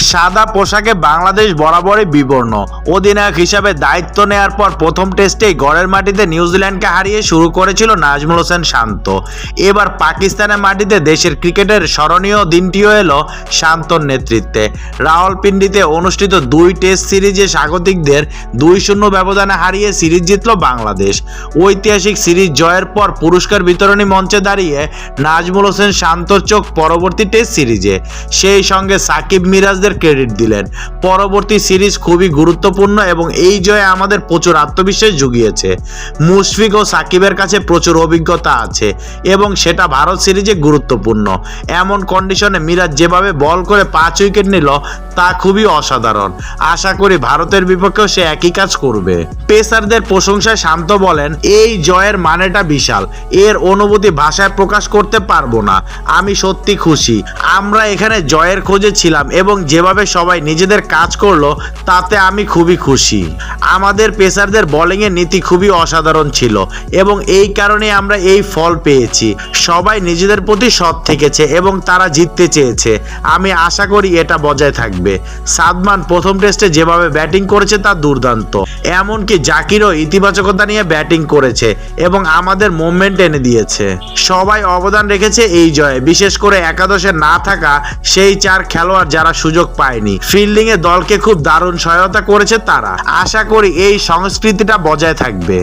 সাদা পোশাকে বাংলাদেশ বরাবরই বিবর্ণ। অধিনায়ক হিসাবে দায়িত্ব নেয়ার পর প্রথম টেস্টেই ঘরের মাটিতে নিউজিল্যান্ডকে হারিয়ে শুরু করেছিল নাজমুল হোসেন শান্ত। এবার পাকিস্তানের মাটিতে দেশের ক্রিকেটের স্মরণীয় দিনটিও এলো শান্তর নেতৃত্বে। রাওয়ালপিন্ডিতে অনুষ্ঠিত 2 টেস্ট সিরিজে স্বাগতিকদের 2-0 ব্যবধানে হারিয়ে সিরিজ জিতল বাংলাদেশ। ঐতিহাসিক সিরিজ জয়ের পর পুরস্কার বিতরণী মঞ্চে দাঁড়িয়ে নাজমুল হোসেন শান্তর চোখ পরবর্তী টেস্ট সিরিজে। সেই সঙ্গে সাকিব মিরাজদের ক্রেডিট দিলেন। পরবর্তী সিরিজ খুবই গুরুত্বপূর্ণ এবং এই জয়ে আমাদের প্রচুর আত্মবিশ্বাস জুগিয়েছে। মুশফিক ও সাকিবের কাছে প্রচুর অভিজ্ঞতা আছে এবং সেটা ভারত সিরিজে গুরুত্বপূর্ণ। এমন কন্ডিশনে মিরাজ যেভাবে বল করে 5 উইকেট নিল তা খুবই অসাধারণ। আশা করি ভারতের বিপক্ষেও সে একই কাজ করবে। পেসারদের প্রশংসায় শান্ত বলেন, এই জয়ের মানেটা বিশাল। এর অনুভূতি ভাষায় প্রকাশ করতে পারবো না। আমি সত্যি খুশি। আমরা এখানে জয়ের খোঁজে ছিলাম এবং যেভাবে সবাই নিজেদের কাজ করলো তাতে আমি খুবই খুশি। আমাদের পেসারদের বোলিংয়ের নীতি খুবই অসাধারণ ছিল এবং এই কারণে আমরা এই ফল পেয়েছি। সবাই নিজেদের প্রতি সৎ থেকেছে এবং তারা জিততে চেয়েছে। আমি আশা করি এটা বজায় থাকবে। সাদমান প্রথম টেস্টে যেভাবে ব্যাটিং করেছে তা দুর্দান্ত। এমনকি জাকিরও ইতিবাচকতা নিয়ে ব্যাটিং করেছে এবং আমাদের মুভমেন্ট এনে দিয়েছে। সবাই অবদান রেখেছে এই জয়ে, বিশেষ করে একাদশে না থাকা সেই 4 খেলোয়াড় যারা সুযোগ পায়নি। ফিল্ডিং এ দলকে খুব দারুণ সহায়তা করেছে তারা। আশা করি এই সংস্কৃতিটা বজায় থাকবে।